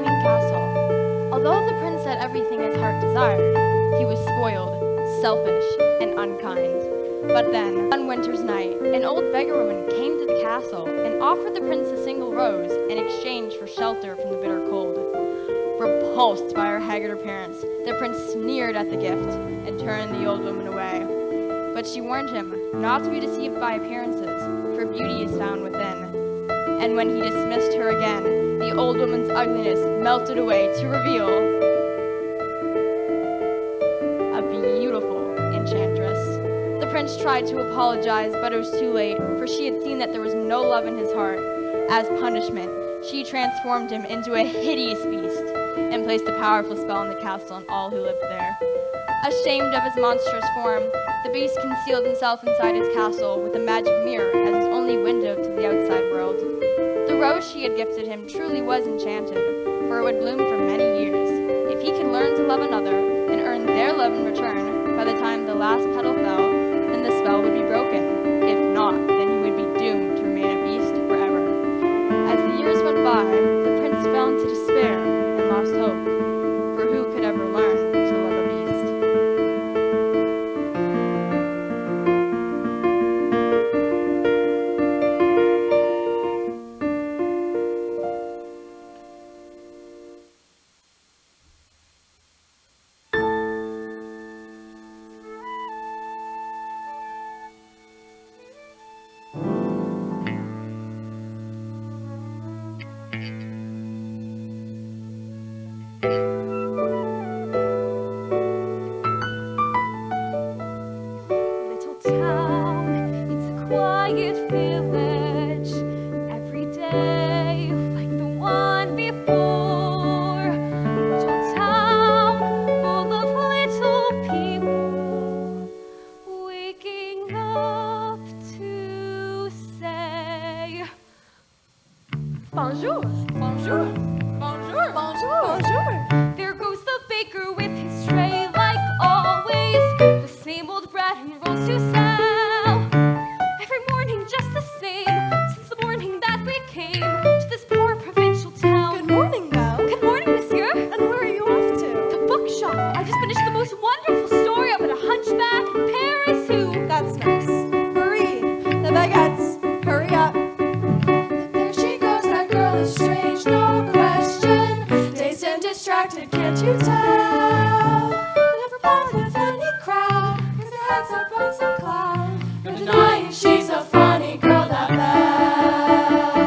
charming castle. Although the prince had everything his heart desired, he was spoiled, selfish, and unkind. But then, one winter's night, an old beggar woman came to the castle and offered the prince a single rose in exchange for shelter from the bitter cold. Repulsed by her haggard appearance, the prince sneered at the gift and turned the old woman away. But she warned him not to be deceived by appearances, for beauty is found within. And when he dismissed her again, the old woman's ugliness melted away to reveal a beautiful enchantress. The prince tried to apologize, but it was too late, for she had seen that there was no love in his heart. As punishment, she transformed him into a hideous beast and placed a powerful spell on the castle and all who lived there. Ashamed of his monstrous form, the beast concealed himself inside his castle with a magic mirror as his only window to the outside world. The rose she had gifted him truly was enchanted, for it would bloom for many years. If he could learn to love another and earn their love in return, by the time the last petal fell, then the spell would be broken. If not, then he would be doomed to remain a beast forever. As the years went by, the prince fell into despair and lost hope, for who could ever learn to love a beast? Little town, it's a quiet village. Every day, like the one before. Little town, full of little people, waking up to say bonjour, bonjour, bonjour, bonjour, bonjour. There goes the baker with his tray, like always. The same old bread and rolls to sell. Every morning just the same, since the morning that we came to this poor provincial town. Good morning, Belle. Good morning, monsieur. And where are you off to? The bookshop. I just finished the most wonderful story about a hunchback in Paris who... That's nice. Hurry, the baguettes. Hurry up. There she goes, that girl is strange, no question. Dazed and distracted, can't you tell? Never part with any crowd, 'cause her head's up on some cloud. No denying she's a funny girl, that Belle.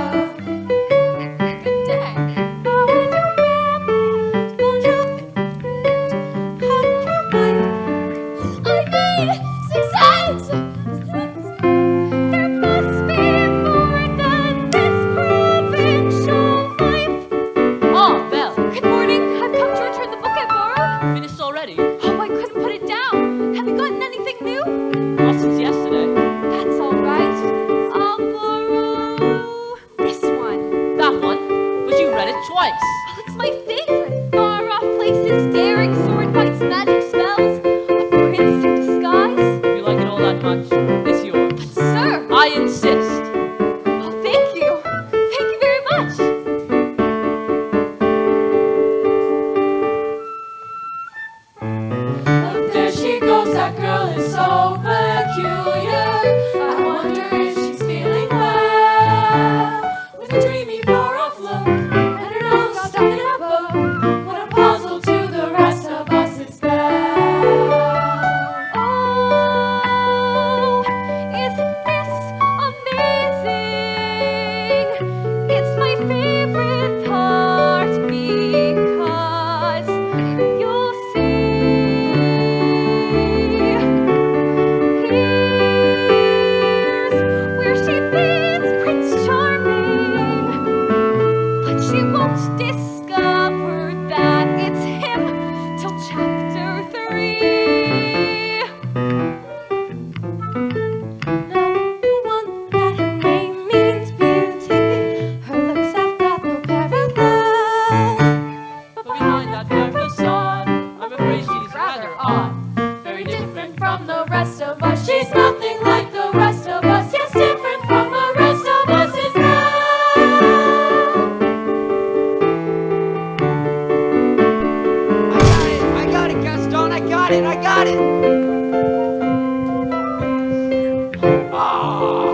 Good day. How is your family? Bonjour. How do you like? I need 6 eggs. There must be more than this provincial life. Oh, Belle, Good morning. I've come to return the book I borrowed. finished already? Oh, I couldn't put it down. Have you gotten anything new? Not since yesterday. That's all right. I'll borrow this one. That one? But you read it twice. Oh, it's my favorite. Far off places, daring sword fights, magic spells, a prince in disguise. If you like it all that much, it's yours. But sir, I insist. oh, thank you. Thank you very much. Look, there she goes, that girl is so peculiar. I wonder if she's feeling well. With a dreamy, far-off look, and her nose stuck in a book. it! I got it! Ah.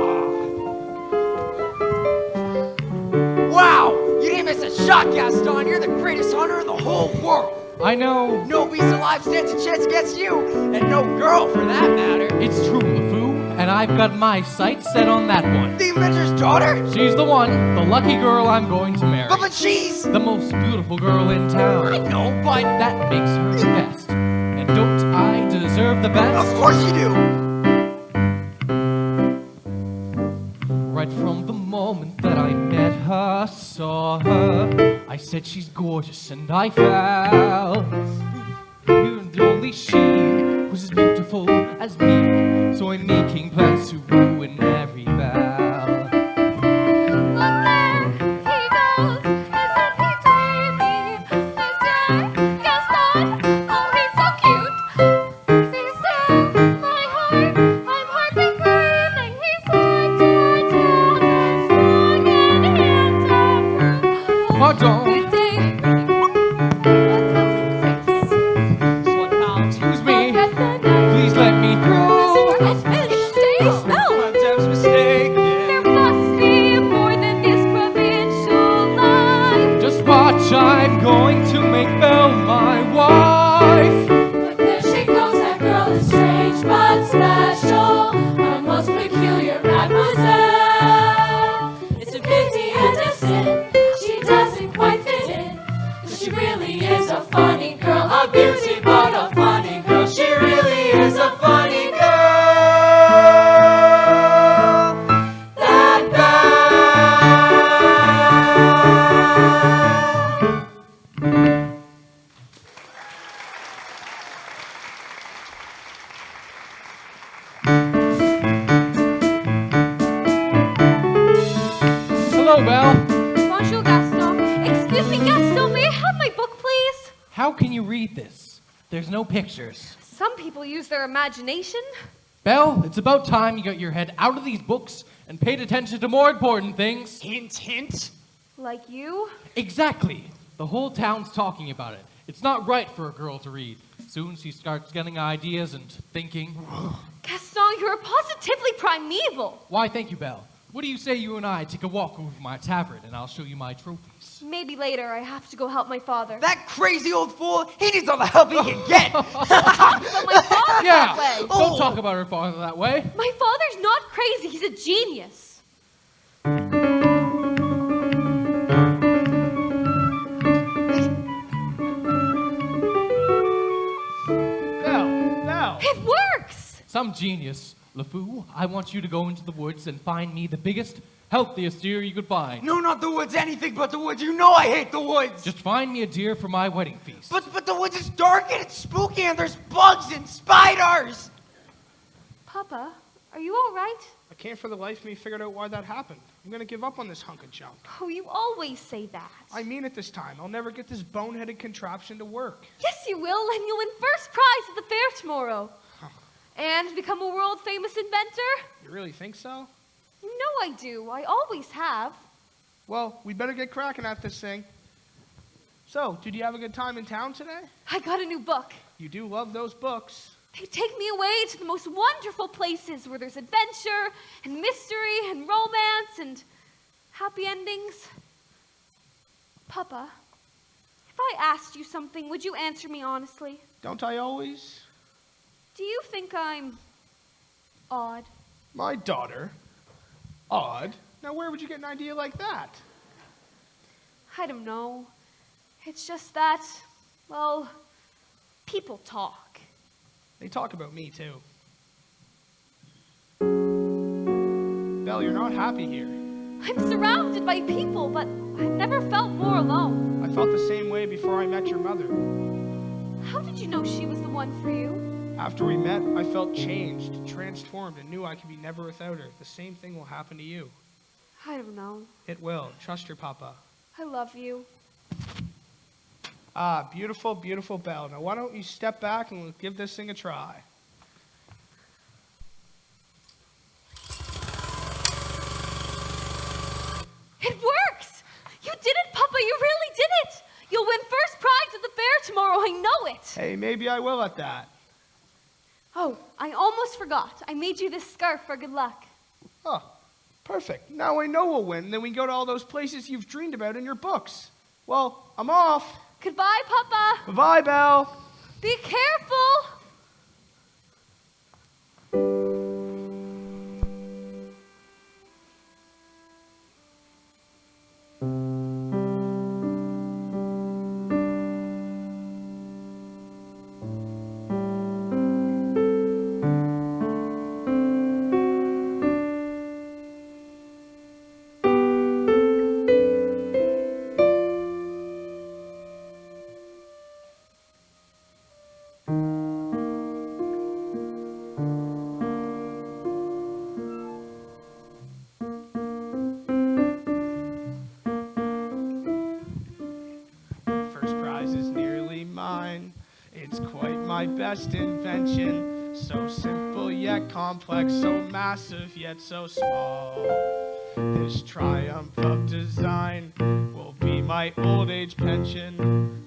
Wow! You didn't miss a shot, Gaston! You're the greatest hunter in the whole world! I know. No beast alive stands a chance against you, and no girl for that matter. It's true, LeFou, and I've got my sights set on that one. The inventor's daughter? She's the one, the lucky girl I'm going to marry. But she's... the most beautiful girl in town. I know, but... That makes her the best. And don't I deserve the best? Of course you do! Right from the moment that I met her, saw her, I said she's gorgeous and I fell. And only she was as beautiful as me, so I'm making plans to ruin every belle. Look there, he goes, isn't he dreamy? Monsieur Gaston, oh he's so cute. He's still my heart, I'm hardly breathing. He's like to down and strong and handsome. Pardon, excuse me, please let me through. My attempt's mistake. There must be more than this provincial life. Just watch, I'm going to make Belle my wife. But there she goes, that girl is strange but special, a most peculiar mademoiselle. It's a pity and a sin, she doesn't quite fit in. She really is a funny girl, a beauty but a funny girl. She really is a funny girl. That Belle. Hello, Belle. Bonjour, Gaston. Excuse me, Gaston, may I have my book, please? How can you read this? There's no pictures. Some people use their imagination. Belle, it's about time you got your head out of these books and paid attention to more important things. Hint, hint. Like you? Exactly. The whole town's talking about it. It's not right for a girl to read. Soon she starts getting ideas and thinking. Gaston, you're positively primeval. Why, thank you, Belle. What do you say you and I take a walk over to my tavern and I'll show you my trophies? Maybe later. I have to go help my father. That crazy old fool, he needs all the help he can get. But my father's Yeah, that way. don't talk about her father that way. My father's not crazy. He's a genius. Belle. It works. Some genius. LeFou, I want you to go into the woods and find me the biggest, healthiest deer you could find. No, not the woods, anything but the woods. You know I hate the woods. Just find me a deer for my wedding feast. But the woods is dark and it's spooky and there's bugs and spiders. Papa, are you all right? I can't for the life of me figure out why that happened. I'm gonna give up on this hunk of junk. Oh, you always say that. I mean it this time. I'll never get this boneheaded contraption to work. Yes, you will, and you'll win first prize at the fair tomorrow. And become a world-famous inventor? You really think so? You know I do. I always have. Well, we better get cracking at this thing. So, did you have a good time in town today? I got a new book. You do love those books. They take me away to the most wonderful places where there's adventure and mystery and romance and happy endings. Papa, if I asked you something, would you answer me honestly? Don't I always? Do you think I'm odd? My daughter? Odd? Now where would you get an idea like that? I don't know. It's just that, well, people talk. They talk about me too. Belle, you're not happy here. I'm surrounded by people, but I've never felt more alone. I felt the same way before I met your mother. How did you know she was the one for you? After we met, I felt changed, transformed, and knew I could be never without her. The same thing will happen to you. I don't know. It will. Trust your papa. I love you. Ah, beautiful, beautiful Belle. Now why don't you step back and we'll give this thing a try. It works! You did it, Papa! You really did it! You'll win first prize at the fair tomorrow, I know it! Hey, maybe I will at that. Oh, I almost forgot. I made you this scarf for good luck. Oh, perfect. Now I know we'll win. Then we go to all those places you've dreamed about in your books. Well, I'm off. Goodbye, Papa. Bye-bye, Belle. Be careful. First prize is nearly mine. It's quite my best invention. So simple yet complex, so massive yet so small. This triumph of design will be my old age pension.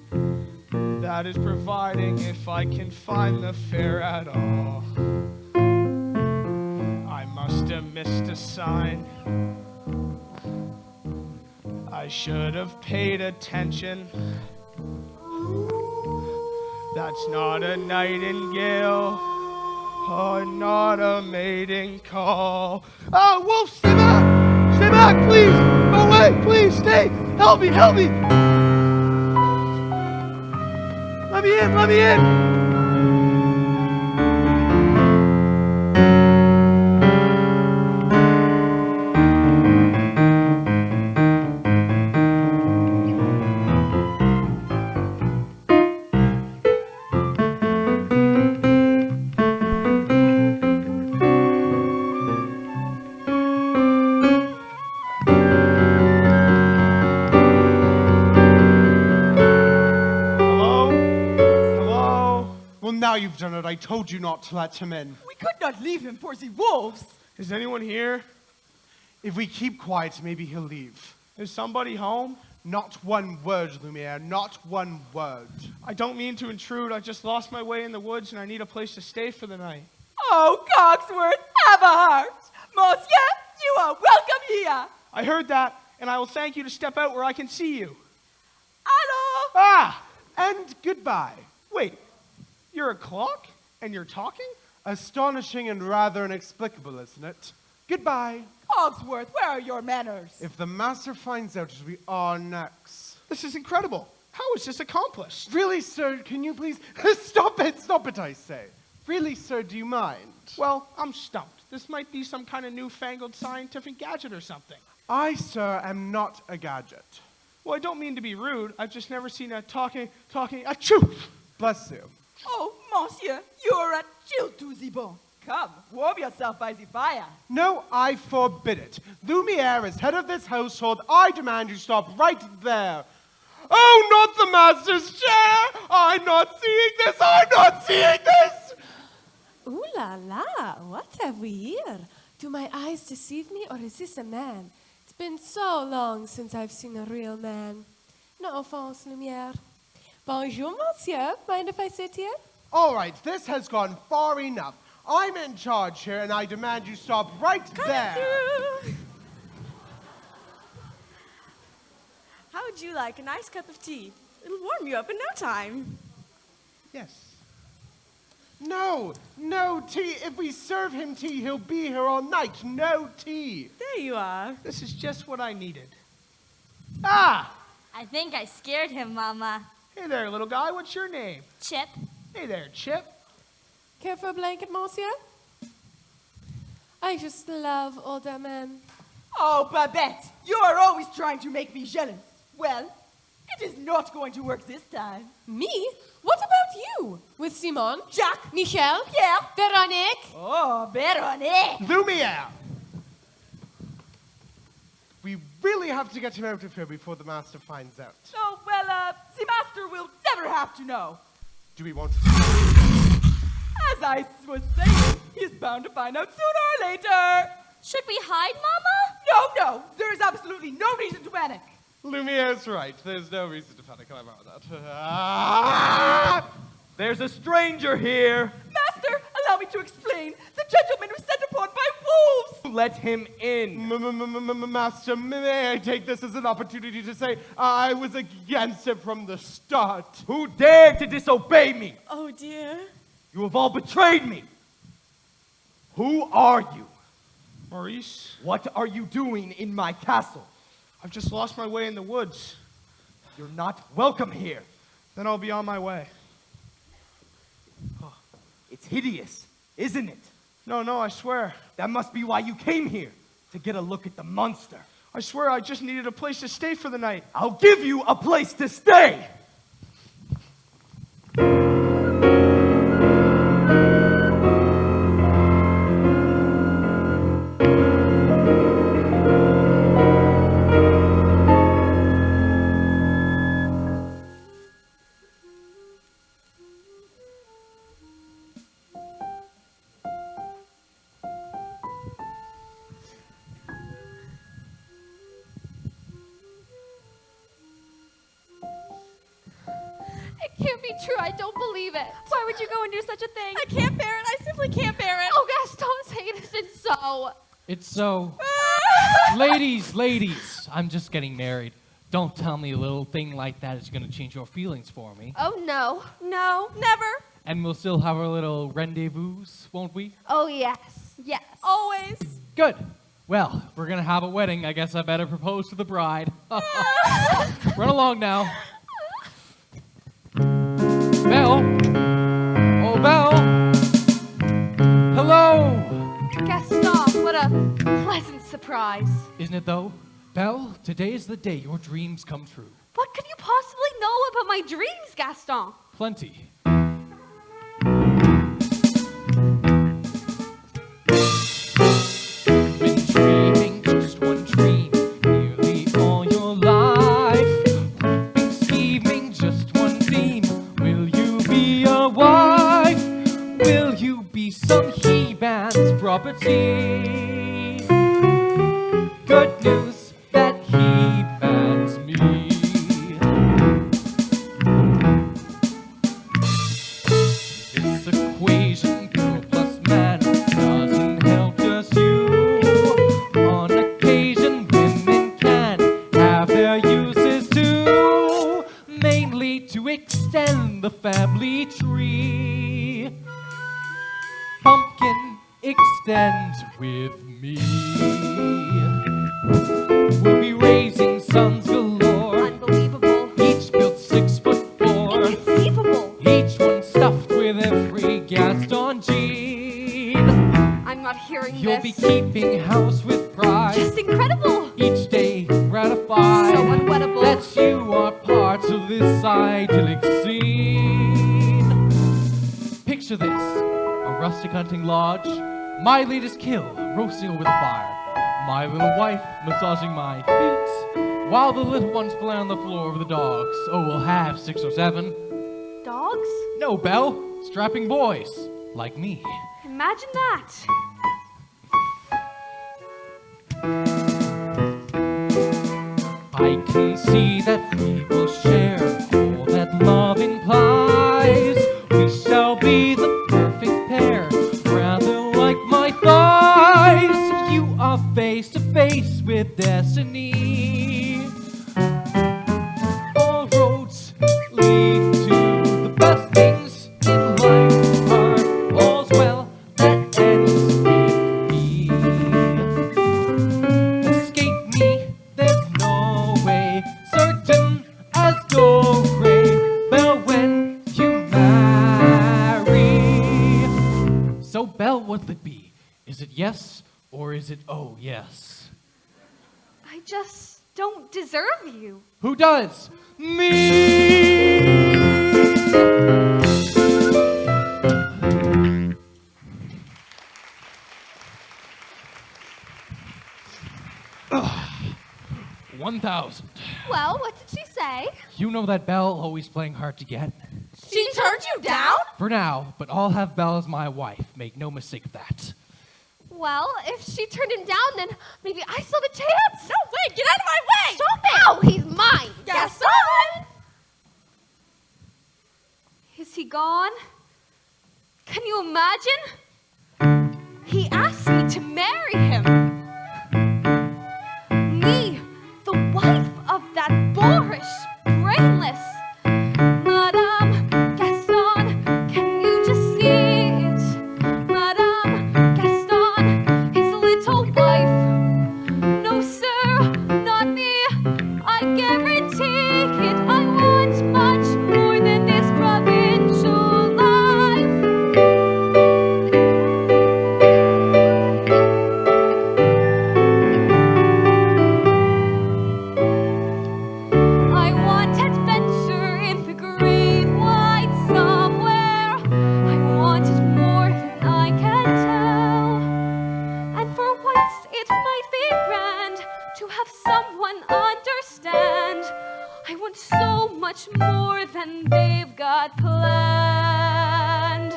That is providing if I can find the fare at all. I must have missed a sign. I should have paid attention. That's not a nightingale, or not a mating call. Oh, Wolf, stay back! Stay back, please! Go away, please, stay! Help me, help me! Let me in, let me in! Now you've done it. I told you not to let him in. We could not leave him for the wolves. Is anyone here? If we keep quiet, maybe he'll leave. Is somebody home? Not one word, Lumiere. Not one word. I don't mean to intrude. I just lost my way in the woods and I need a place to stay for the night. Oh, Cogsworth, have a heart. Monsieur, you are welcome here. I heard that, and I will thank you to step out where I can see you. Hello. Ah! And goodbye. Wait, you're a clock and you're talking? Astonishing and rather inexplicable, isn't it? Goodbye. Cogsworth, where are your manners? If the master finds out, it'll be our next. This is incredible. How is this accomplished? Really, sir, can you please... Stop it, I say. Really, sir, do you mind? Well, I'm stumped. This might be some kind of newfangled scientific gadget or something. I, sir, am not a gadget. Well, I don't mean to be rude. I've just never seen a talking, achoo! Bless you. Oh, monsieur, you're a chill to the bone. Come, warm yourself by the fire. No, I forbid it. Lumiere is head of this household. I demand you stop right there. Oh, not the master's chair! I'm not seeing this! I'm not seeing this! Ooh la la, what have we here? Do my eyes deceive me, or is this a man? It's been so long since I've seen a real man. No offense, Lumiere. Bonjour, monsieur. Mind if I sit here? All right, this has gone far enough. I'm in charge here, and I demand you stop right there. Through. How would you like a nice cup of tea? It'll warm you up in no time. Yes. No tea. If we serve him tea, he'll be here all night. No tea. There you are. This is just what I needed. Ah! I think I scared him, Mama. Hey there, little guy. What's your name? Chip. Hey there, Chip. Care for a blanket, monsieur? I just love older men. Oh, Babette, you are always trying to make me jealous. Well, it is not going to work this time. Me? What about you? With Simon? Jacques. Michel? Pierre. Veronique? Oh, Veronique. Lumiere! We really have to get him out of here before the master finds out. Oh, well, the master will never have to know. Do we want to... As I was saying, he's bound to find out sooner or later. Should we hide, Mama? No, there is absolutely no reason to panic. Lumiere's right. There's no reason to panic about that. There's a stranger here. Master, allow allow me to explain. The gentleman was set upon by wolves. Let him in. Master, may I take this as an opportunity to say I was against it from the start. Who dared to disobey me? Oh dear. You have all betrayed me. Who are you? Maurice, What are you doing in my castle? I've just lost my way in the woods. You're not welcome here. Then I'll be on my way. It's hideous, isn't it? No, I swear. That must be why you came here, to get a look at the monster. I swear I just needed a place to stay for the night. I'll give you a place to stay. It can't be true. I don't believe it. Why would you go and do such a thing? I can't bear it. I simply can't bear it. Oh, Gaston, say it isn't so. It's so. Ladies, I'm just getting married. Don't tell me a little thing like that is going to change your feelings for me. Oh, no. No, never. And we'll still have our little rendezvous, won't we? Oh, yes. Yes. Always. Good. Well, if we're going to have a wedding, I guess I better propose to the bride. Run along now. Belle? Oh, Belle? Hello! Gaston, what a pleasant surprise. Isn't it, though? Belle, today is the day your dreams come true. What could you possibly know about my dreams, Gaston? Plenty. Been dreaming just one dream nearly all your life. Been scheming just one theme. Will you be a wife? Will you be some he-man's property? Good news that he bans me. This equation, girl plus man, doesn't help just you. On occasion, women can have their uses too, mainly to extend the family tree. Pumpkin, extend with me. We'll be raising sons galore. Unbelievable. Each built 6'4". Inconceivable. Each one stuffed with every Gaston gene. I'm not hearing You'll this. be keeping house with pride. Just incredible. Each day gratified. So unwettable. That you are part of this idyllic scene. Picture this. A rustic hunting lodge. My latest kill, roasting over the fire. My little wife massaging my feet, while the little ones play on the floor with the dogs. Oh, we'll have 6 or 7. Dogs? No, Belle. Strapping boys. Like me. Imagine that. I can see that we will share all that love implies. We shall be the perfect pair, rather like my thighs. You are face to face with destiny. All roads lead to the best things in life. Are all's well that ends with me. Escape me, there's no way. Certain as do re, Belle, when you marry. So, Belle, what'll it be? Is it yes or is it oh yes? I just don't deserve you. Who does? Me! Ugh. 1,000. Well, what did she say? You know that Belle always playing hard to get? She turned you down? For now, but I'll have Belle as my wife. Make no mistake of that. Well, if she turned him down, then maybe I still have a chance. No way, get out of my way! Stop it! Ow, he's mine. Gaston! Is he gone? Can you imagine? to marry him. Me, the wife of that boorish, brainless Madame Gaston. Can you just see it? Madame Gaston, his little wife. No, sir, not me. I guarantee it. I want much more than this provincial life. I want adventure in the great wide somewhere. I want it more than I can tell. And for once it might be grand to have someone understand. I want so much more than they've got planned.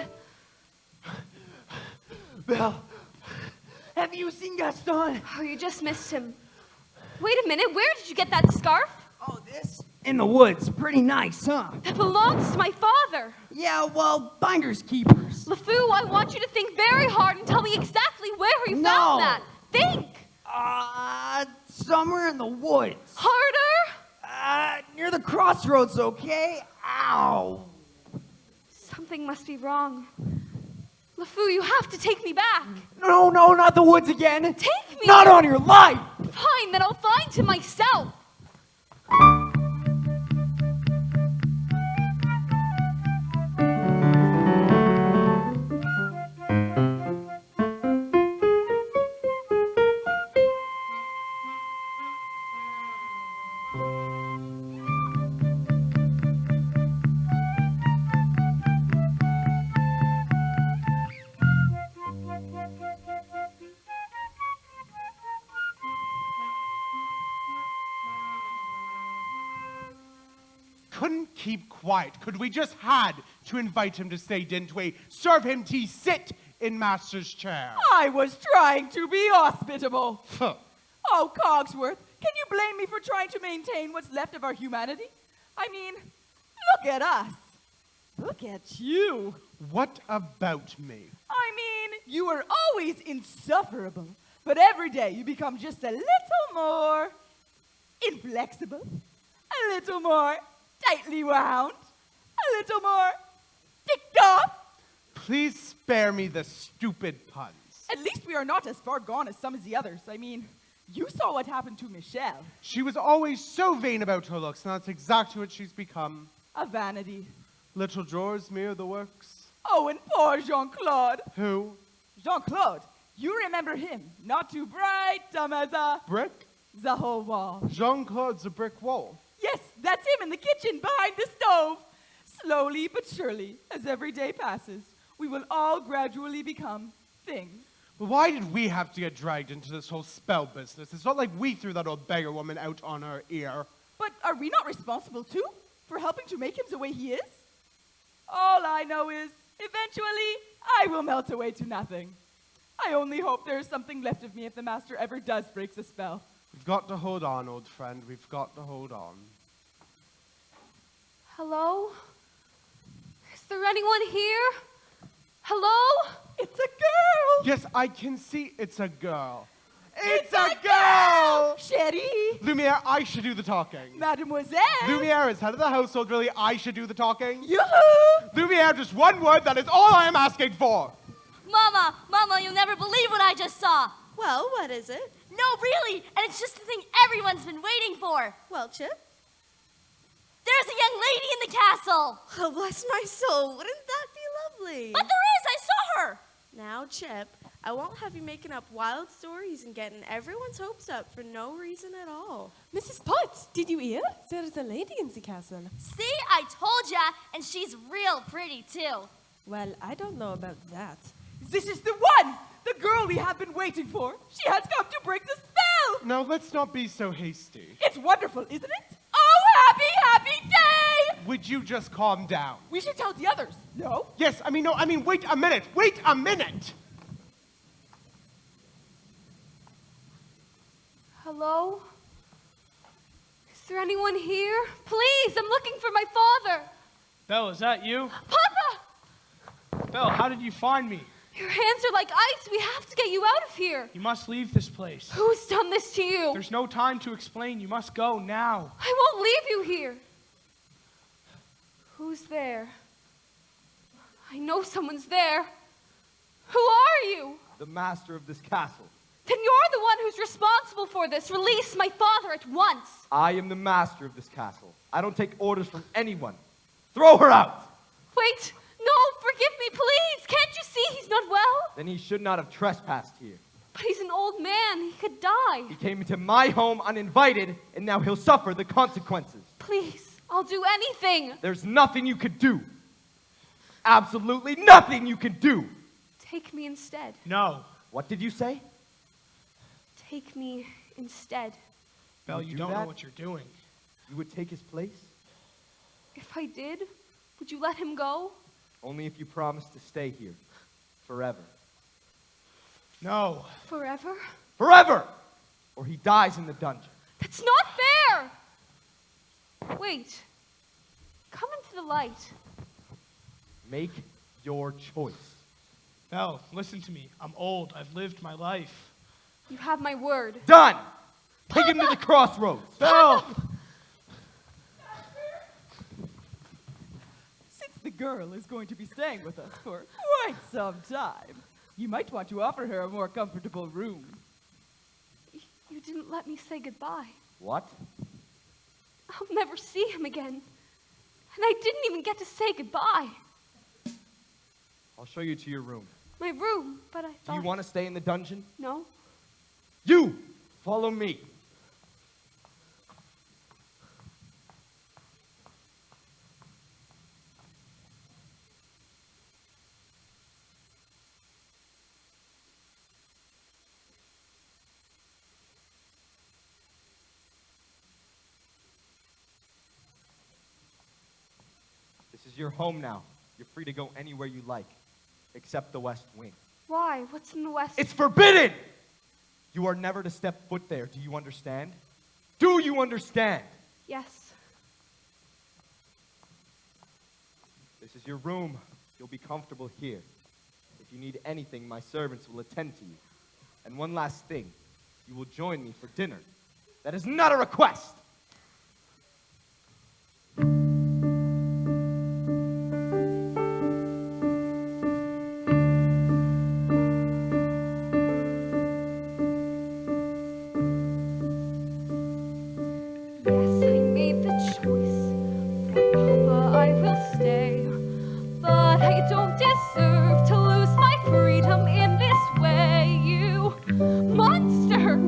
Belle, have you seen Gaston? Oh, you just missed him. Wait a minute, where did you get that scarf? Oh, this? In the woods. Pretty nice, huh? That belongs to my father. Yeah, well, finders keepers. LeFou, I want you to think very hard and tell me exactly where you No. found that. Think! Somewhere in the woods. Harder! Near the crossroads, okay? Ow. Something must be wrong. LeFou, you have to take me back. No, not the woods again. Take me! Not on your life. Fine, then I'll find him myself. Couldn't keep quiet. Could we just had to invite him to stay, didn't we? Serve him tea, sit in master's chair. I was trying to be hospitable. Huh. Oh, Cogsworth, can you blame me for trying to maintain what's left of our humanity? I mean, look at us. Look at you. What about me? I mean, you were always insufferable, but every day you become just a little more inflexible, a little more tightly wound, a little more ticked off. Please spare me the stupid puns. At least we are not as far gone as some of the others. I mean, you saw what happened to Michelle. She was always so vain about her looks, and that's exactly what she's become. A vanity. Little drawers mirror the works. Oh, and poor Jean-Claude. Who? Jean-Claude, you remember him. Not too bright, dumb as a... Brick? The whole wall. Jean-Claude's a brick wall. Yes, that's him in the kitchen behind the stove. Slowly but surely, as every day passes, we will all gradually become things. But why did we have to get dragged into this whole spell business? It's not like we threw that old beggar woman out on her ear. But are we not responsible, too, for helping to make him the way he is? All I know is, eventually, I will melt away to nothing. I only hope there is something left of me if the master ever does break the spell. We've got to hold on, old friend. We've got to hold on. Hello? Is there anyone here? Hello? It's a girl! Yes, I can see it's a girl. It's a girl! Chérie! Lumiere, I should do the talking. Mademoiselle! Lumiere is head of the household, really. I should do the talking. Yoo-hoo! Lumiere, just one word. That is all I am asking for. Mama, you'll never believe what I just saw. Well, what is it? No, really, and it's just the thing everyone's been waiting for. Well, Chip? There's a young lady in the castle. Oh, bless my soul. Wouldn't that be lovely? But there is, I saw her. Now, Chip, I won't have you making up wild stories and getting everyone's hopes up for no reason at all. Mrs. Potts, did you hear? There's a lady in the castle. See, I told ya, and she's real pretty, too. Well, I don't know about that. This is the one! The girl we have been waiting for. She has come to break the spell! Now, let's not be so hasty. It's wonderful, isn't it? Oh, happy day! Would you just calm down? We should tell the others. No? Yes, wait a minute. Wait a minute. Hello? Is there anyone here? Please, I'm looking for my father. Belle, is that you? Papa! Belle, how did you find me? Your hands are like ice. We have to get you out of here. You must leave this place. Who's done this to you? There's no time to explain. You must go now. I won't leave you here. Who's there? I know someone's there. Who are you? The master of this castle. Then you're the one who's responsible for this. Release my father at once. I am the master of this castle. I don't take orders from anyone. Throw her out! Wait, no, forgive me, please. Can't you see he's not well? Then he should not have trespassed here. But he's an old man. He could die. He came into my home uninvited, and now he'll suffer the consequences. Please, I'll do anything. There's nothing you could do. Absolutely nothing you can do. Take me instead. No. What did you say? Take me instead. Belle, You you do don't know that? what you're doing. You would take his place? If I did, would you let him go? Only if you promise to stay here. Forever. No. Forever? Forever! Or he dies in the dungeon. That's not fair! Wait. Come into the light. Make your choice. Belle, listen to me. I'm old. I've lived my life. You have my word. Done! Take him to the crossroads. Belle! Since the girl is going to be staying with us for quite some time, you might want to offer her a more comfortable room. You didn't let me say goodbye. What? I'll never see him again. And I didn't even get to say goodbye. I'll show you to your room. My room, but I Do thought... you want to stay in the dungeon? No. You! Follow me. This is your home now. You're free to go anywhere you like, except the West Wing. Why? What's in the West? It's forbidden! You are never to step foot there. Do you understand? Do you understand? Yes. This is your room. You'll be comfortable here. If you need anything, my servants will attend to you. And one last thing. You will join me for dinner. That is not a request! Yes, I made the choice. For Papa, I will stay. But I don't deserve to lose my freedom in this way, you monster!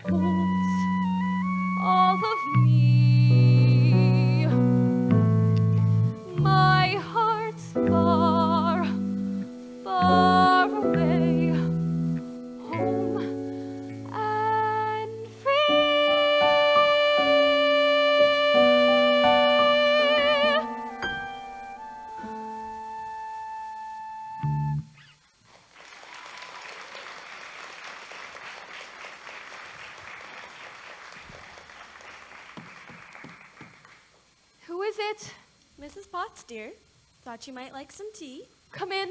holds all of me. My heart's far, far away, home and free. Who is it? Mrs. Potts, dear. Thought you might like some tea. Come in.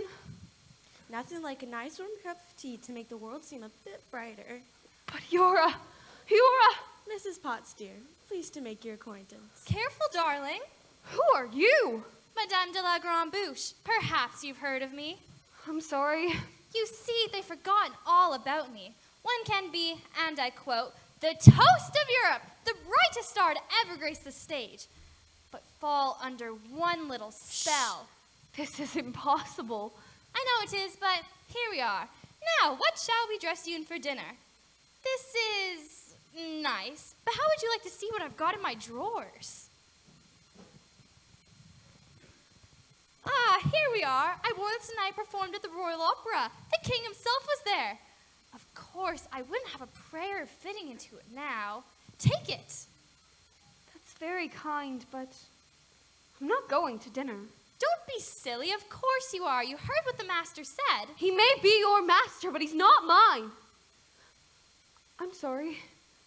Nothing like a nice warm cup of tea to make the world seem a bit brighter. But You're Mrs. Potts, dear. Pleased to make your acquaintance. Careful, darling. Who are you? Madame de la Grande Bouche. Perhaps you've heard of me. I'm sorry. You see, they've forgotten all about me. One can be, and I quote, the toast of Europe, the brightest star to ever grace the stage, but fall under one little spell. This is impossible. I know it is, but here we are. Now, what shall we dress you in for dinner? This is nice, but how would you like to see what I've got in my drawers? Ah, here we are. I wore this tonight, performed at the Royal Opera. The king himself was there. Of course, I wouldn't have a prayer fitting into it now. Take it. That's very kind, but I'm not going to dinner. Don't be silly. Of course you are. You heard what the master said. He may be your master, but he's not mine. I'm sorry.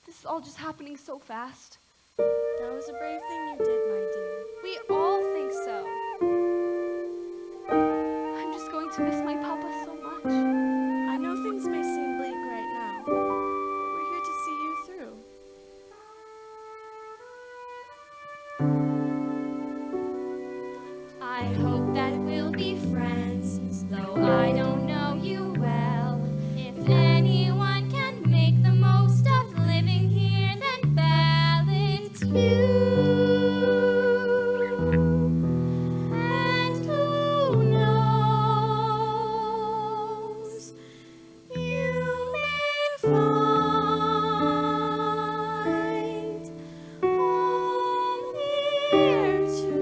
This is all just happening so fast. That was a brave thing you did, my dear. We all think so. I'm just going to miss my papa so much. I know things may seem bleak right now, but we're here to see you through. I hope that we'll be friends, though I don't know you well. If anyone can make the most of living here, then Belle, it's you. And who knows, you may find home here too.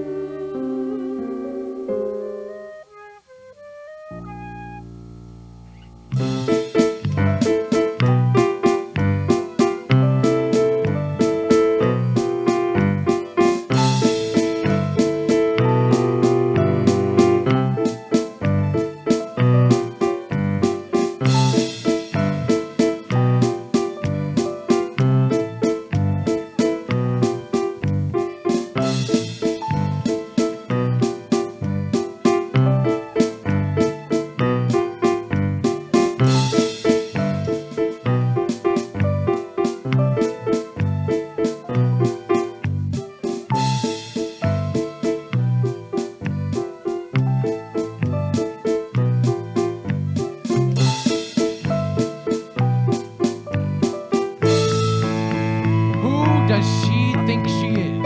Who does she think she is?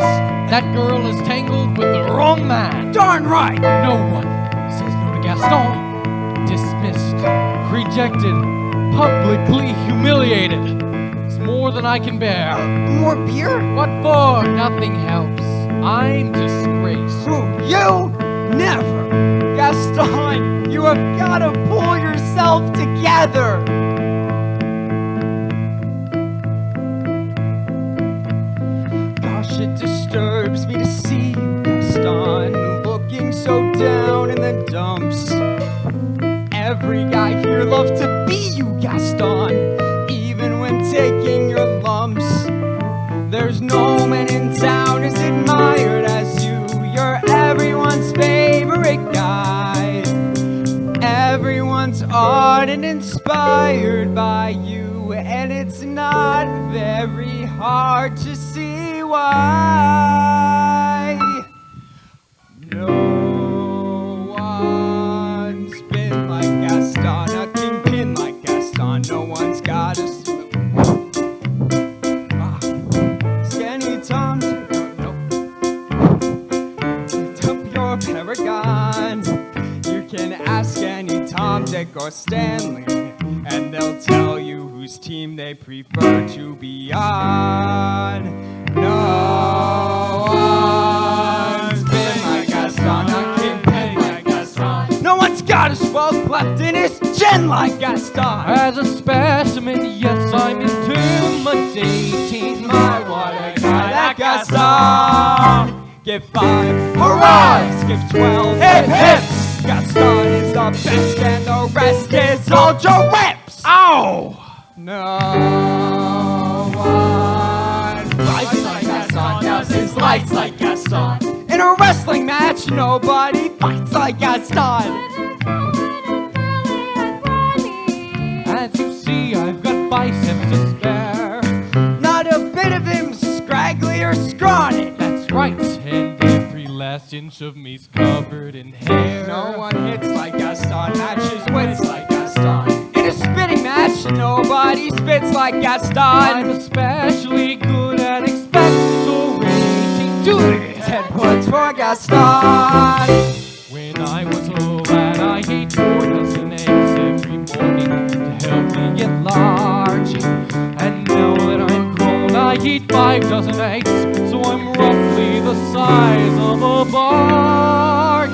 That girl is tangled with the wrong man. Darn right! No one says no to Gaston. Dismissed, rejected, publicly humiliated. It's more than I can bear. More beer? What for? Nothing helps. I'm disgraced. Who, you? Never! Gaston, you have got to pull yourself together! Gosh, it disturbs me to see you, Gaston, looking so down in the dumps. Every guy here loves to be you, Gaston, even when taking your lumps. There's no man in town as admired as you. You're everyone's favorite guy. Everyone's ardent and inspired by you, and it's not very hard to see why. No one's been like Gaston, a kingpin like Gaston. No one's got a Skinny Tom's, dump your paragon. You can ask any Tom, Dick, or Stanley, and they'll tell you who's team they prefer to be on. No one's been like Gaston, a kingpin like Gaston. No one's got a swell left in his chin like Gaston. As a specimen, yes, I'm intimidating. My, what a guy, that Gaston. Give 5 hurrahs, give 12 hip hips. Gaston is the best and the rest is all rips. Ow! No one fights like Gaston, does his lights like Gaston. In a wrestling match, nobody fights like Gaston. As you see, I've got biceps to spare. Not a bit of him scraggly or scrawny. That's right, and every last inch of me's covered in hair. No one hits like Gaston, matches wins like Gaston. In a spitting match, nobody spits like Gaston. I'm especially good at expectorating duty. 10 points for Gaston. When I was a lad, I ate 4 dozen eggs every morning to help me get large. And now that I'm grown, I eat 5 dozen eggs, so I'm roughly the size of a barge.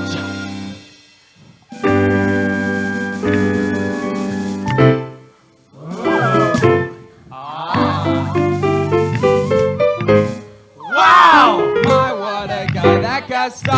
Wow! My, what a guy, that Gaston!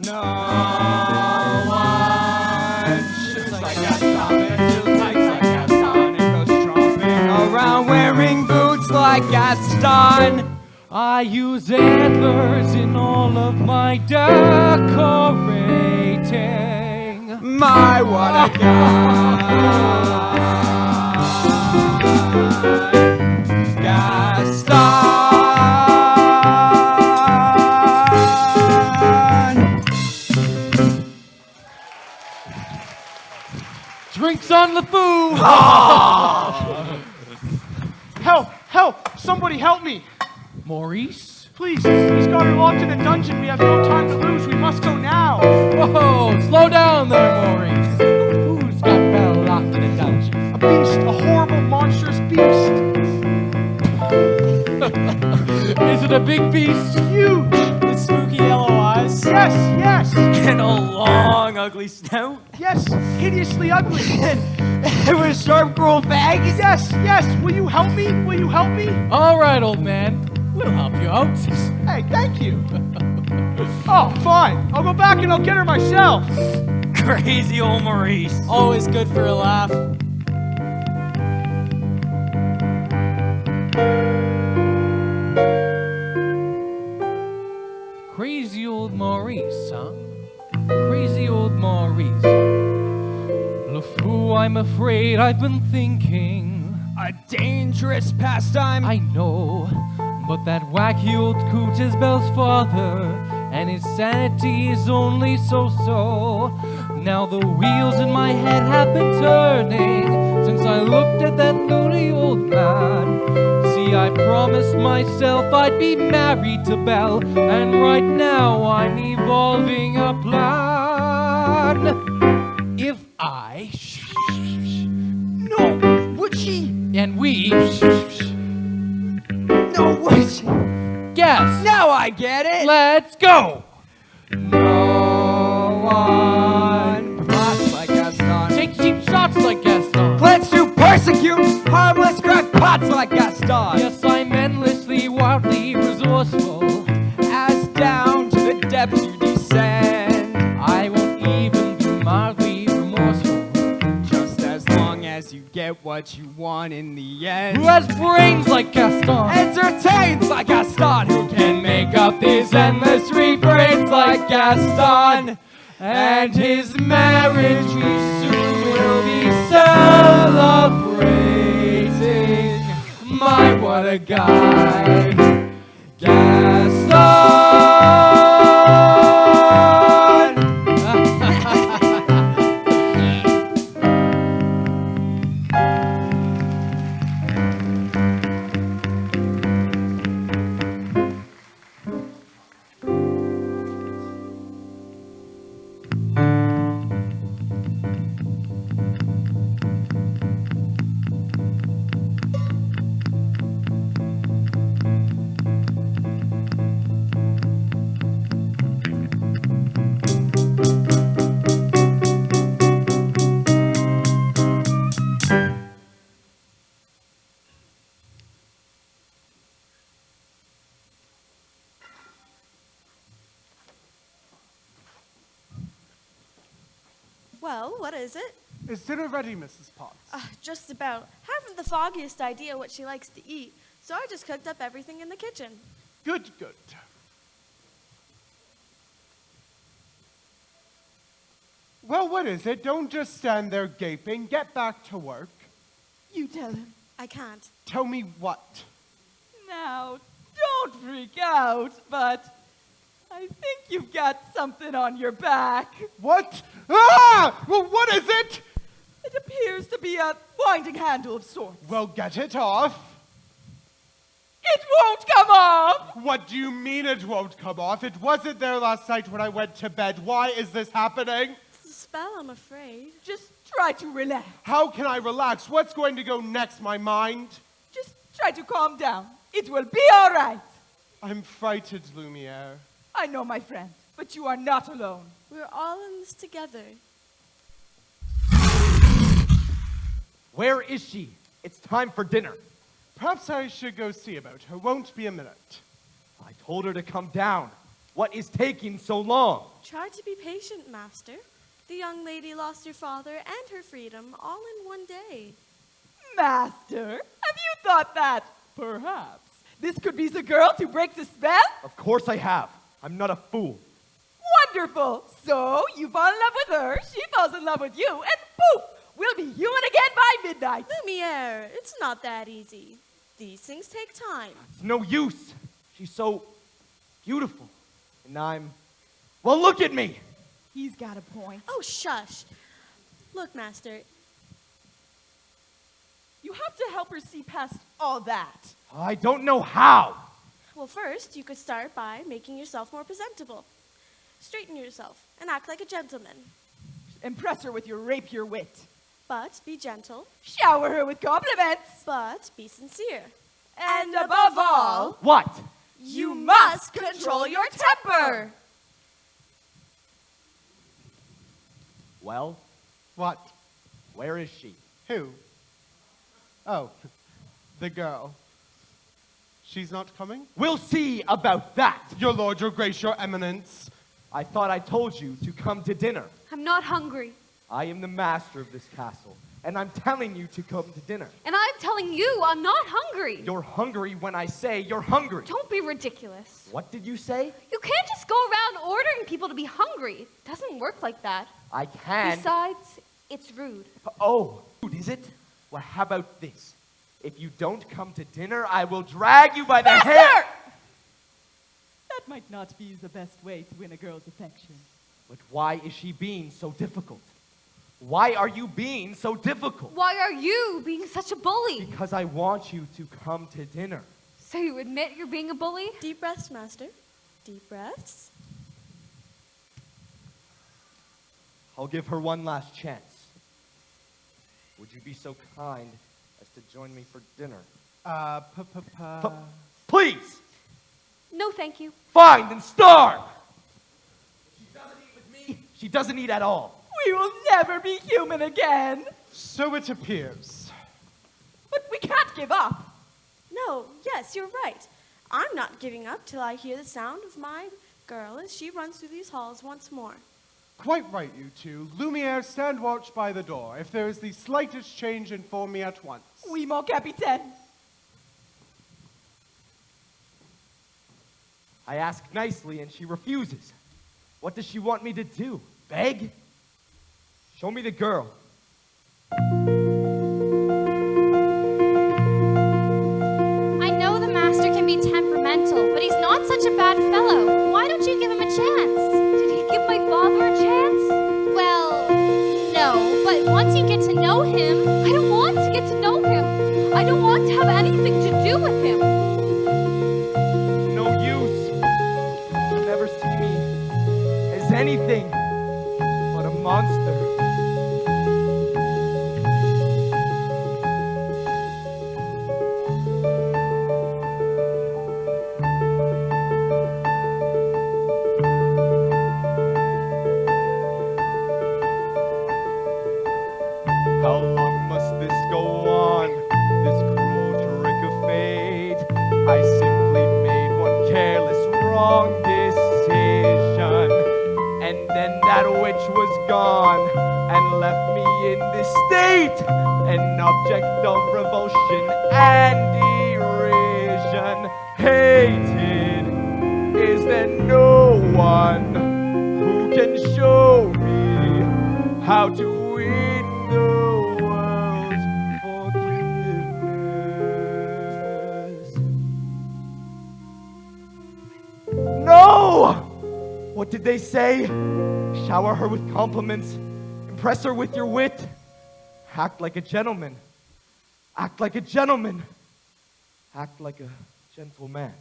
No one shoots like Gaston, shoots like Gaston, and goes tromping around wearing boots like Gaston. I use antlers in all of my decorating. My, what a guy! Gaston! Drinks on the food! Help! Help! Somebody help me! Maurice? Please, he's got her locked in a dungeon. We have no time to lose. We must go now. Whoa, slow down there, Maurice. Who's got Belle locked in a dungeon? A beast, a horrible, monstrous beast. Is it a big beast? Huge. With spooky yellow eyes? Yes, yes. And a long, ugly snout? Yes, hideously ugly. It was sharp, cruel fangs? Yes, yes. Will you help me? Will you help me? All right, old man. We'll help you out. Hey, thank you. Oh, fine. I'll go back and I'll get her myself. Crazy old Maurice. Always good for a laugh. Crazy old Maurice, huh? Crazy old Maurice. LeFou, I'm afraid I've been thinking. A dangerous pastime. I know, but that wacky old coot is Belle's father, and his sanity is only so-so. Now the wheels in my head have been turning since I looked at that loony old man. See, See, I promised myself I'd be married to Belle, and right now I'm evolving a plan. If I No, would she? and we No, would she? guess, Now I get it. let's go. No one plots like Gaston. Take cheap shots like Gaston. Plans to persecute harmless crackpots like Gaston. Yes, I'm endlessly, wildly resourceful. As down to the depths you descend. I won't even be mildly remorseful. Just as long as you get what you want in the end. Who has brains like Gaston? Entertains like Gaston. Who can make up these endless refrains like Gaston? And his marriage we soon will be celebrating. My, what a guy. Gaston! Well, what is it? Is dinner ready, Mrs. Potts? Just about. Haven't the foggiest idea what she likes to eat, so I just cooked up everything in the kitchen. Good, good. Well, what is it? Don't just stand there gaping. Get back to work. You tell him. I can't. Tell me what. Now, don't freak out, but I think you've got something on your back. What? Ah! Well, what is it? It appears to be a winding handle of sorts. Well, get it off. It won't come off! What do you mean it won't come off? It wasn't there last night when I went to bed. Why is this happening? It's a spell, I'm afraid. Just try to relax. How can I relax? What's going to go next, my mind? Just try to calm down. It will be all right. I'm frightened, Lumiere. I know, my friend, but you are not alone. We're all in this together. Where is she? It's time for dinner. Perhaps I should go see about her. Won't be a minute. I told her to come down. What is taking so long? Try to be patient, Master. The young lady lost her father and her freedom all in one day. Master, have you thought that, perhaps, this could be the girl to break the spell? Of course I have. I'm not a fool. Wonderful! So, you fall in love with her, she falls in love with you, and poof! We'll be human again by midnight. Lumiere, it's not that easy. These things take time. It's no use. She's so beautiful. And I'm... Well, look at me! He's got a point. Oh, shush. Look, Master, You have to help her see past all that. I don't know how. well, first, you could start by making yourself more presentable. Straighten yourself and act like a gentleman. Impress her with your rapier wit. But be gentle. Shower her with compliments. But be sincere. And above all, What? you must control your temper. Well, What? where is she? Who? Oh, the girl. She's not coming? We'll see about that. Your lord, your grace, your eminence. I thought I told you to come to dinner. I'm not hungry. I am the master of this castle, and I'm telling you to come to dinner. And I'm telling you, I'm not hungry. You're hungry when I say you're hungry. Don't be ridiculous. What did you say? You can't just go around ordering people to be hungry. It doesn't work like that. I can. Besides, it's rude. Oh, is it? Well, how about this? If you don't come to dinner, I will drag you by the hair. That might not be the best way to win a girl's affection. But why is she being so difficult? Why are you being so difficult? Why are you being such a bully? Because I want you to come to dinner. So you admit you're being a bully? Deep breaths, Master. Deep breaths. I'll give her one last chance. Would you be so kind as to join me for dinner? Please! No, thank you. Fine, then starve! She doesn't eat with me. She doesn't eat at all. We will never be human again. So it appears. But we can't give up. No, yes, you're right. I'm not giving up till I hear the sound of my girl as she runs through these halls once more. Quite right, you two. Lumiere, stand watch by the door. If there is the slightest change, inform me at once. Oui, mon capitaine. I ask nicely and she refuses. What does she want me to do? Beg? Show me the girl. I know the master can be temperamental, but he's not such a bad fellow. Why don't you give him a chance? Did he give my father a chance? Well, no, but once you get to know him... I don't want to get to know him. I don't want to have anything to do with him. No use. You'll never see me as anything but a monster. How long must this go on, this cruel trick of fate? I simply made one careless wrong decision, and then that witch was gone and left me in this state, an object of revulsion and derision. Hated, is there no one who can show me how to win the world's forgiveness? No! What did they say? Shower her with compliments, impress her with your wit, act like a gentleman, act like a gentleman, act like a gentleman.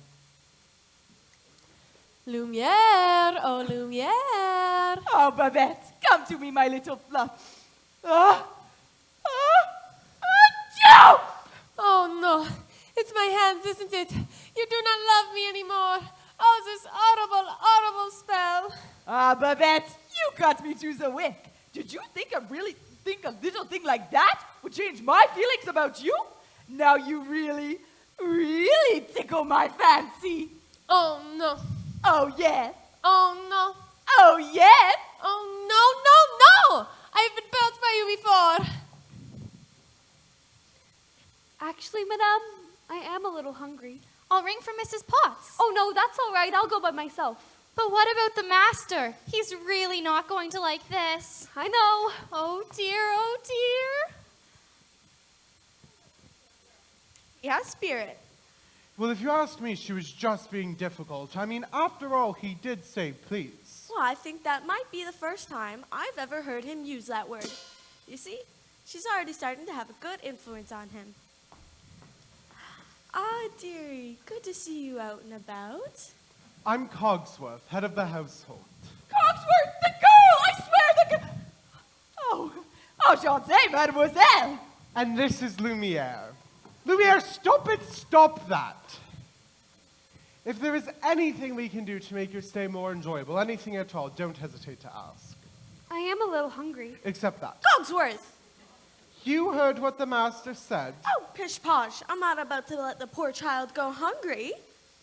Lumiere, oh Lumiere. Oh, Babette, come to me, my little fluff. Joe! Oh no, it's my hands, isn't it? You do not love me anymore. Oh, this horrible, horrible spell. Ah, Babette, you got me to the wick. Did you think a little thing like that would change my feelings about you? Now you really, really tickle my fancy. Oh no. Oh, yes. Oh no. Oh, yes. Oh no, no, no! I've been built by you before. Actually, madame, I am a little hungry. I'll ring for Mrs. Potts. Oh, no, that's all right. I'll go by myself. But what about the master? He's really not going to like this. I know. Oh dear, oh dear. Yeah, Spirit. Well, if you ask me, she was just being difficult. I mean, after all, he did say please. Well, I think that might be the first time I've ever heard him use that word. You see, she's already starting to have a good influence on him. Ah, dearie, good to see you out and about. I'm Cogsworth, head of the household. Cogsworth, the girl! I swear the girl! Oh, enchanté, mademoiselle. And this is Lumiere. Lumiere, stop it, stop that. If there is anything we can do to make your stay more enjoyable, anything at all, don't hesitate to ask. I am a little hungry. Except that. Cogsworth! You heard what the master said. Oh, pish-posh, I'm not about to let the poor child go hungry.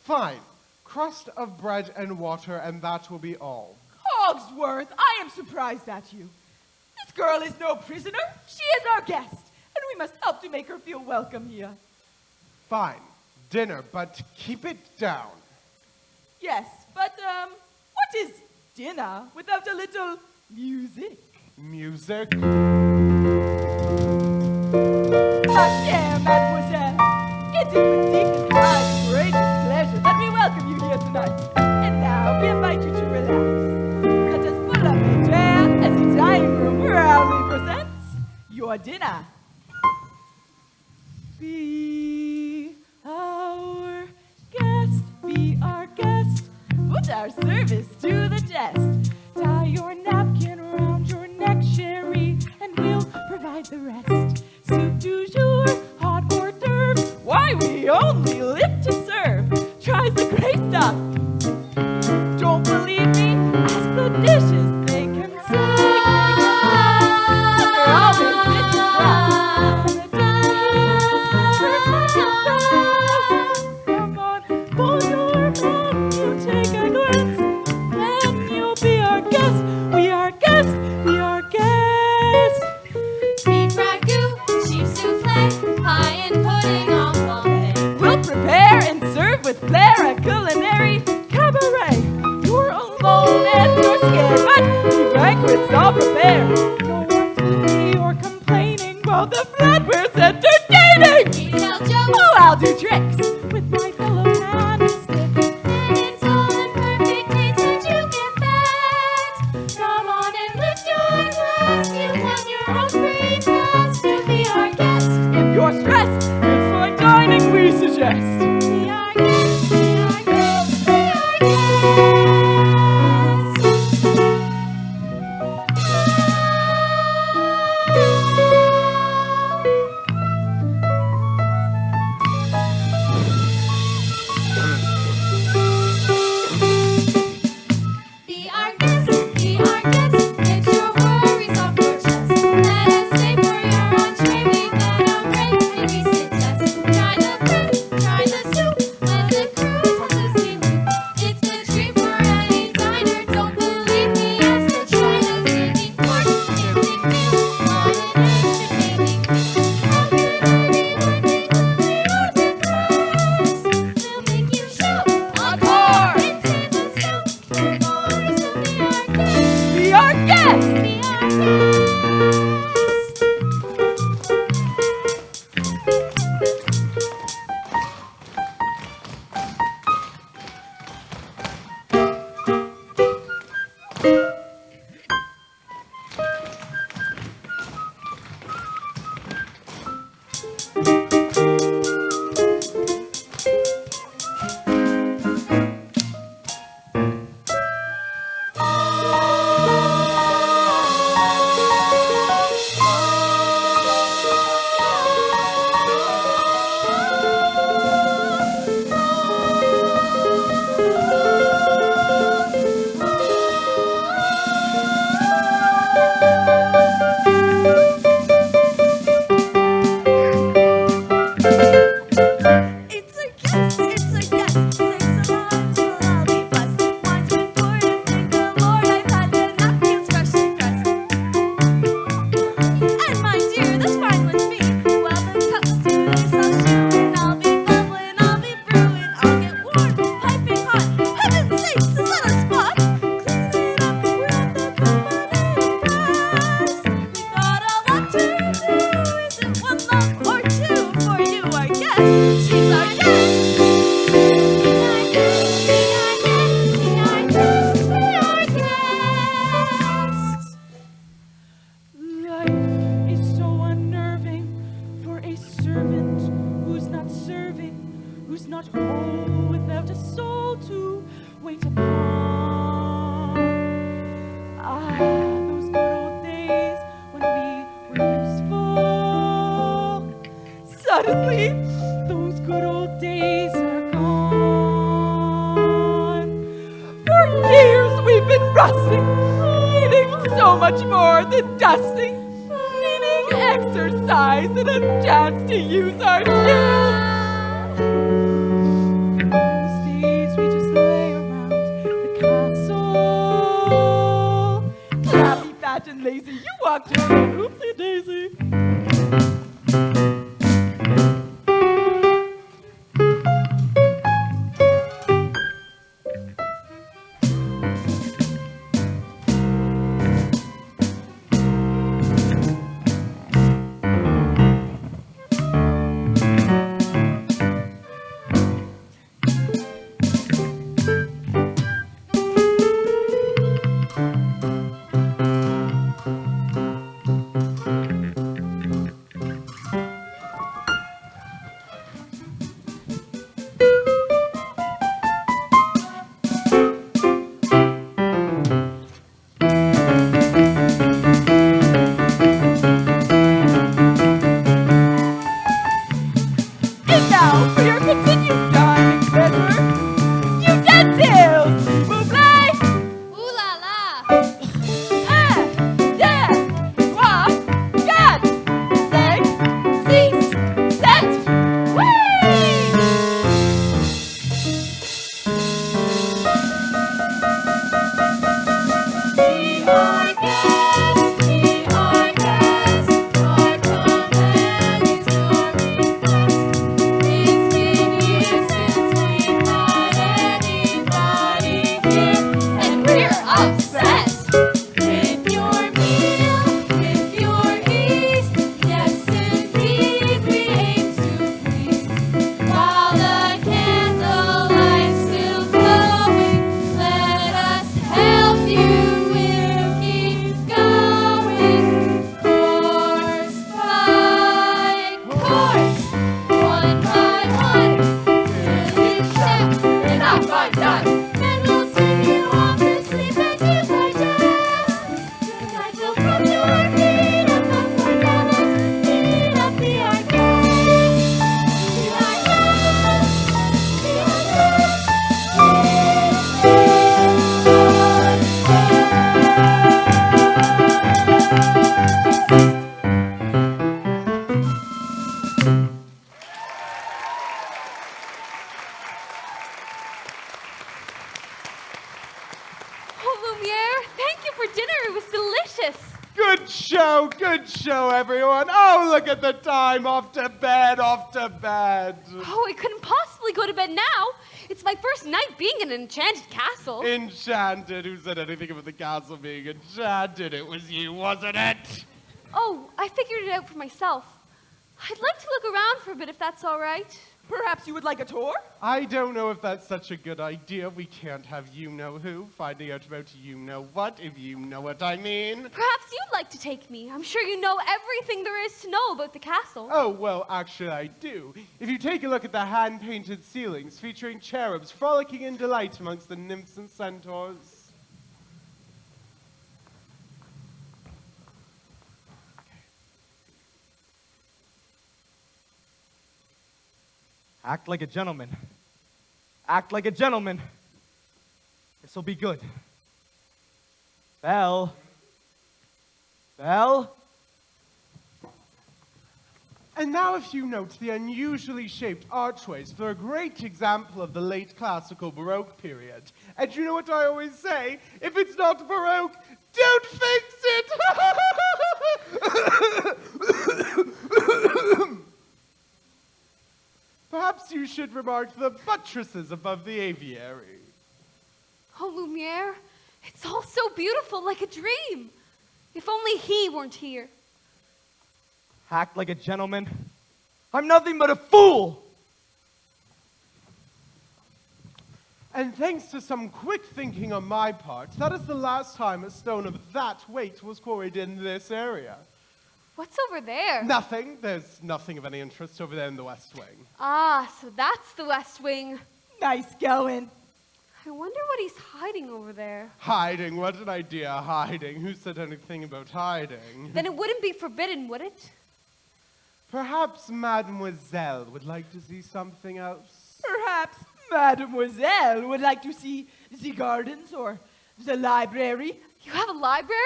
Fine. Crust of bread and water, and that will be all. Cogsworth, I am surprised at you. This girl is no prisoner. She is our guest, and we must help to make her feel welcome here. Fine. Dinner, but keep it down. Yes, but, what is dinner without a little music? Music? Chère mademoiselle, it is with deepest pride and greatest pleasure that we welcome you here tonight. And now we invite you to relax. Let us pull up a chair as the dining room proudly presents for dinner. Be our guest, be our guest. Put our service to the test. Tie your napkin around your neck, Sherry, and we'll provide the rest. Soup du jour, hot hors d'oeuvre. Why, we only live to serve. Tries the great stuff. Don't believe me? Ask the dishes, they can say. After all this business rough, and the dinner here's first confess. Come on, bonjour, come, you take a glance, then you'll be our guest. We are guests, we are guests. Beef ragout, sheep souffle, pie and pudding en flambe. We'll prepare and serve with flair a culinary cabaret. You're alone and you're scared, but the banquet's all prepared. No one's moody or complaining while the flatware's entertaining. We tell jokes, Oh, I'll do tricks with my fellow candlestick. and it's all in perfect taste that you get that. Come on and lift your glass, you won your own free pass to be our guest. If you're stressed, it's fine dining we suggest. Be our guest, be our guest, be our guest. Be our guest, be our guest. Get your worries off your chest. Let us stay for your entree. We've got a great and we suggest. Try the bread, try the soup, let the crew tell Lucy Luke. It's a treat for any diner. Don't believe me? Ask the China singing pork. It's in view, what an entertaining view. How could I be working when we are depressed? They'll make you shout encore and save us out. Come on, so be our guest. Be our guest! Be our guest. It's a guess, it's a guess. Six of us will all be blessed. Wine's been poured and thank the Lord I've had the napkins freshly pressed. And my dear, that's fine with me. Well, the cups to this I'll shew, and I'll be bubbling, I'll be brewing, I'll get warm, piping hot. Heaven's sakes, is that a spot? Clean it up, we're at the company press. We got a lot to do. Is it one love or two for you, our guest? She's our guest. Life is so unnerving for a servant who's not serving, who's not whole without a soul to wait upon. Ah, those good old days when we were useful. Suddenly, those good old days are gone. For years we've been rusting, needing so much more than dusting, needing exercise and a chance to use our skills. Those days we just lay around the castle, happy, fat, and lazy. You walked around, oopsie daisy. Good show, everyone. Oh, look at the time. Off to bed, off to bed. Oh, I couldn't possibly go to bed now. It's my first night being in an enchanted castle. Enchanted? Who said anything about the castle being enchanted? It was you, wasn't it? Oh, I figured it out for myself. I'd like to look around for a bit if that's all right. Perhaps you would like a tour? I don't know if that's such a good idea. We can't have you-know-who finding out about you-know-what, if you know what I mean. Perhaps you'd like to take me. I'm sure you know everything there is to know about the castle. Oh, well, actually I do. If you take a look at the hand-painted ceilings featuring cherubs frolicking in delight amongst the nymphs and centaurs. Act like a gentleman. Act like a gentleman. This'll be good. Belle. Belle? And now if you note the unusually shaped archways, they're a great example of the late classical Baroque period. And you know what I always say? If it's not Baroque, don't fix it! Perhaps you should remark the buttresses above the aviary. Oh, Lumiere, it's all so beautiful, like a dream. If only he weren't here. Act like a gentleman. I'm nothing but a fool! And thanks to some quick thinking on my part, that is the last time a stone of that weight was quarried in this area. What's over there? Nothing. There's nothing of any interest over there in the West Wing. Ah, so that's the West Wing. Nice going. I wonder what he's hiding over there. Hiding? What an idea, hiding. Who said anything about hiding? Then it wouldn't be forbidden, would it? Perhaps Mademoiselle would like to see something else. Perhaps Mademoiselle would like to see the gardens or the library. You have a library?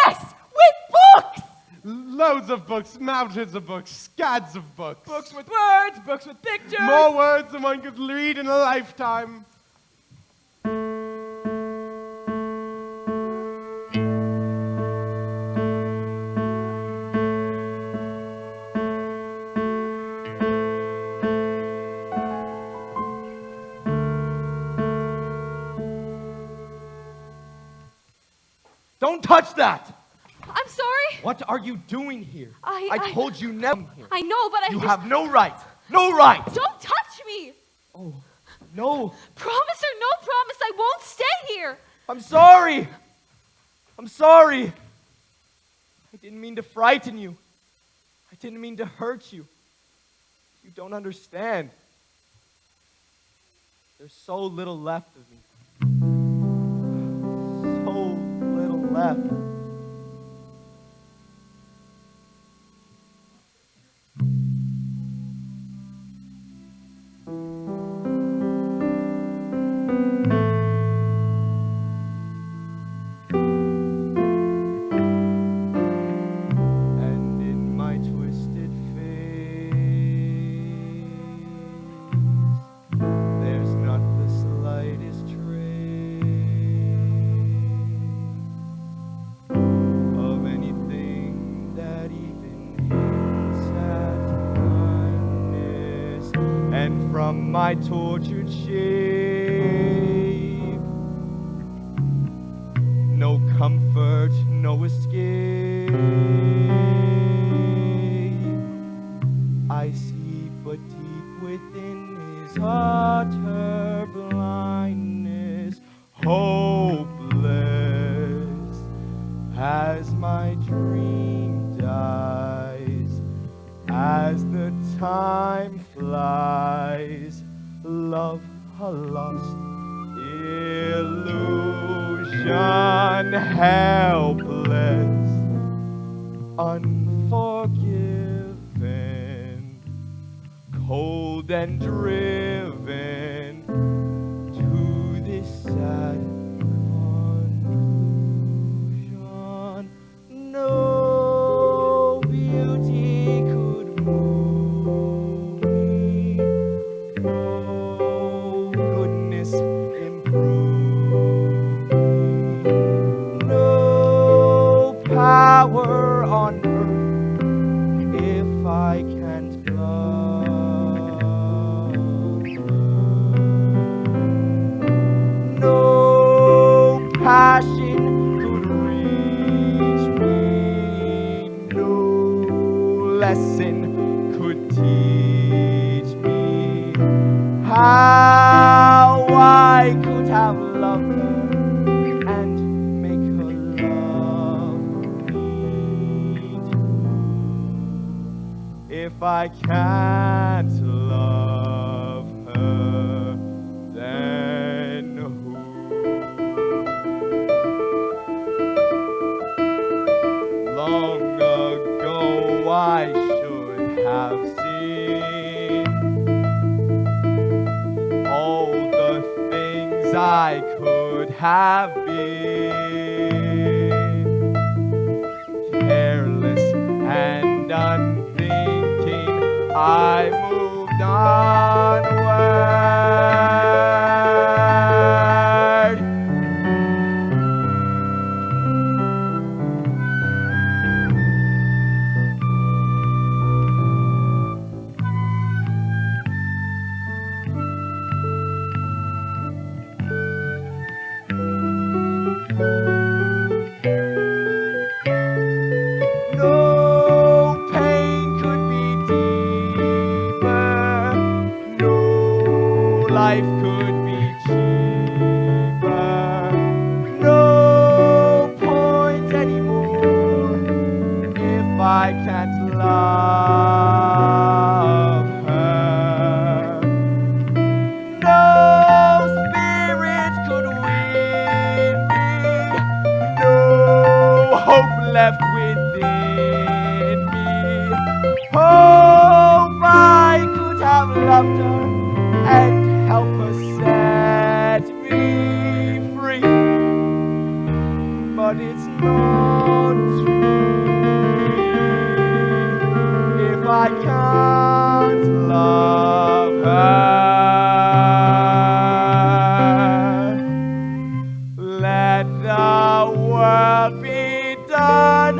Yes, with books! Loads of books, mountains of books, scads of books. Books with words, books with pictures. More words than one could read in a lifetime. Don't touch that! I'm sorry. What are you doing here? I told you never here. I know, but You have no right. No right! Don't touch me! Oh, no. Promise or no promise, I won't stay here. I'm sorry. I'm sorry. I didn't mean to frighten you. I didn't mean to hurt you. You don't understand. There's so little left of me. So little left. And in my twisted face, there's not the slightest trace my tortured shape. No comfort, no escape. I see, but deep within his utter blindness, hopeless as my dream dies, as the time flies, love a lost illusion, helpless, unforgiven, cold and driven to this sad conclusion. No beauty could move me, no goodness improve me, no power on earth if I can't love her. No passion could reach me, no lesson could teach me how I could have loved her and make her love me too. If I can't love her, then who? Long ago I should have seen all the things I could have been. Careless and unthinking, I moved onward. No pain could be deeper, no life could be cheaper, no point anymore if I can't love her. No spirit could win me, no hope left within me. Hope I could have loved her and help her set me free, but it's not true if I can't love her. Let the world be done